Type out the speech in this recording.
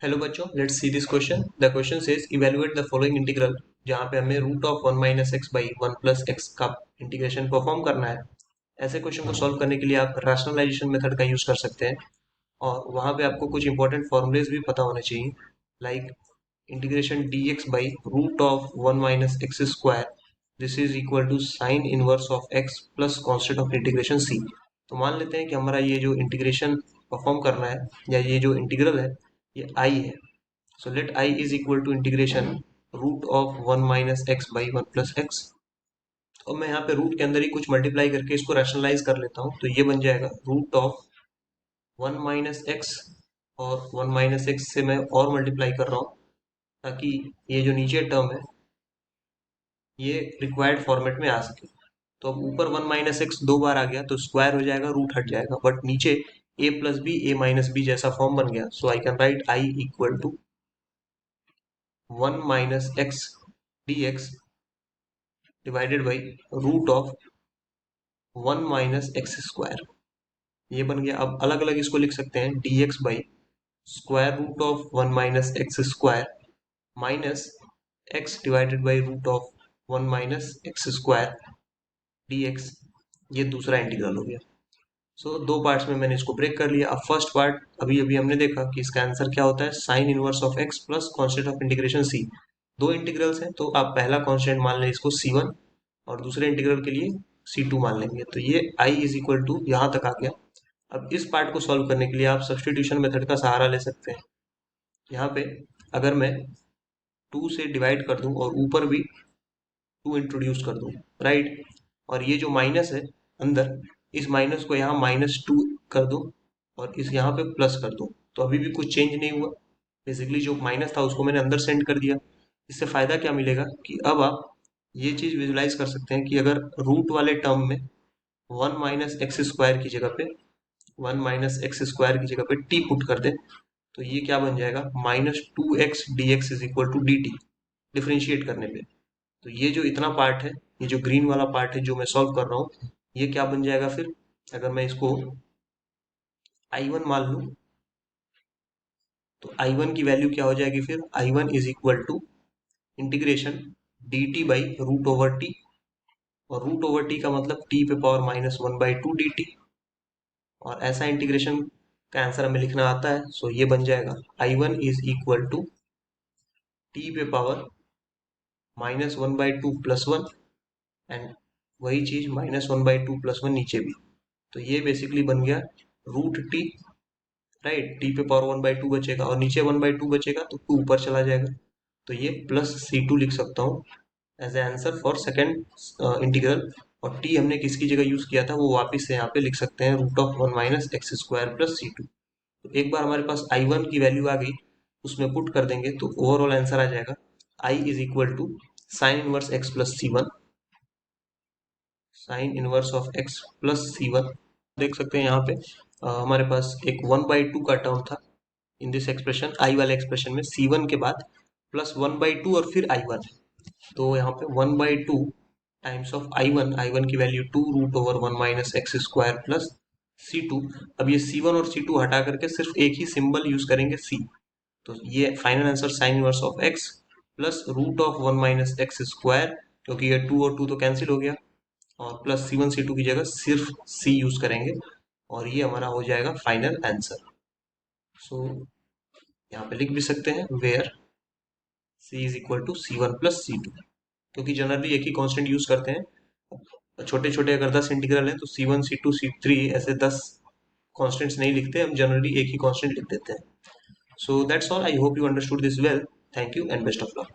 Hello बच्चों, let's see this question. The question says evaluate the following integral. जहाँ पे हमें root of 1 minus X by 1 plus X का integration perform करना है। ऐसे क्वेश्चन को सॉल्व करने के लिए आप रैशनलाइजेशन मेथड का यूज कर सकते हैं और वहाँ पे आपको कुछ इंपॉर्टेंट फॉर्मूलेज भी पता होने चाहिए, like integration d x by root of 1 minus x square, this is equal to sine inverse of x plus constant of integration c. तो मान लेते हैं कि हमारा ये जो इंटीग्रेशन परफॉर्म करना है या ये जो इंटीग्रल है ये आई है। So let I is equal to integration root of 1 minus x by 1 plus x। और मैं यहाँ पे रूट के अंदर ही कुछ मल्टीप्लाई करके इसको रैशनलाइज कर लेता हूँ, तो ये बन जाएगा रूट ऑफ 1 माइनस एक्स, और 1 माइनस एक्स से मैं और मल्टीप्लाई कर रहा हूँ ताकि ये जो नीचे टर्म है ये रिक्वायर्ड फॉर्मेट में आ सके। तो अब ऊपर 1 माइनस एक्स दो बार आ गया तो स्क्वायर हो जाएगा, रूट हट जाएगा, बट नीचे a plus b a minus b जैसा फॉर्म बन गया। So I can write I equal to 1 minus x d x divided by root of 1 minus x square. ये बन गया। अब अलग अलग इसको लिख सकते हैं d x by square root of 1 minus x square minus x divided by root of 1 minus x square d x. ये दूसरा इंटीग्रल हो गया। सो दो पार्ट्स में मैंने इसको ब्रेक कर लिया। अब फर्स्ट पार्ट अभी अभी हमने देखा कि इसका आंसर क्या होता है, sine inverse of x plus constant of integration c. दो इंटीग्रल्स हैं तो आप पहला कॉन्स्टेंट मान लें इसको C1 और दूसरे इंटीग्रल के लिए C2 मान लेंगे। तो ये I इज इक्वल टू यहाँ तक आ गया। अब इस पार्ट को सॉल्व करने के लिए आप सब्सटीट्यूशन मेथड का सहारा ले सकते हैं। यहाँ पे अगर मैं 2 से डिवाइड कर दूं और ऊपर भी 2 इंट्रोड्यूस कर दूं, राइट, और ये जो माइनस है अंदर, इस माइनस को यहाँ -2 कर दूं और इस यहाँ पे प्लस कर दूं, तो अभी भी कुछ चेंज नहीं हुआ। बेसिकली जो माइनस था उसको मैंने अंदर सेंड कर दिया। इससे फायदा क्या मिलेगा कि अब आप ये चीज विजुलाइज कर सकते हैं कि अगर रूट वाले टर्म में 1 माइनस एक्स स्क्वायर की जगह पे 1 माइनस एक्स स्क्वायर की जगह पे टी पुट कर दें, तो ये क्या बन जाएगा, -2x dx is equal to dt। Differentiate करने पे तो ये जो इतना पार्ट है, ये जो ग्रीन वाला पार्ट है जो मैं सॉल्व कर रहा हूँ, ये क्या बन जाएगा फिर, अगर मैं इसको I1 मान लूँ तो I1 की वैल्यू क्या हो जाएगी फिर, I1 is equal to integration dt by root over t, और रूट ओवर टी का मतलब टी पे पावर -1/2 dt। और ऐसा इंटीग्रेशन का आंसर हमें लिखना आता है। सो ये बन जाएगा I1 is equal to t पे पावर -1/2 प्लस 1, एंड वही चीज -1/2 प्लस 1 नीचे भी। तो ये बेसिकली बन गया रूट टी, राइट। टी पे पावर 1/2 बचेगा और नीचे 1/2 बचेगा तो 2 ऊपर चला जाएगा। तो ये प्लस C2 लिख सकता हूँ as a answer for second integral. और टी हमने किसकी जगह यूज किया था वो वापस से यहाँ पे लिख सकते हैं, root of 1 minus x square plus C2। तो एक बार हमारे पास I1 की वैल्यू आ गई, उसमें पुट कर देंगे तो ओवरऑल आंसर आ जाएगा I is equal to sine inverse x plus C1, sine inverse of x plus C1। देख सकते हैं यहाँ पे हमारे पास एक 1/2 का टर्म था इन दिस एक्सप्रेशन, I वाले एक्सप्रेशन में C1 के बाद प्लस 1/2 और फिर I1। तो यहाँ पे 1/2 टाइम्स ऑफ I1 की value 2 root over 1 minus x square plus C2। अब ये C1 और C2 हटा करके सिर्फ एक ही सिंबल यूज करेंगे C। तो ये final answer sine inverse of x plus root of 1 minus x square, क्योंकि ये 2 और 2 तो कैंसिल हो गया, और प्लस C1 C2 की जगह सिर्फ C यूज करेंगे, और ये हमारा हो जाएगा फाइनल आंसर। सो यहाँ पे लिख भी सकते हैं where C is equal to C1 plus C2, क्योंकि जनरली एक ही कांस्टेंट यूज करते हैं। छोटे छोटे अगर 10 इंटीग्रल है तो C1 C2 C3 ऐसे 10 कांस्टेंट्स नहीं लिखते, हम जनरली एक ही कांस्टेंट लिख देते हैं। So that's all, I hope you understood this well. Thank you and best of luck.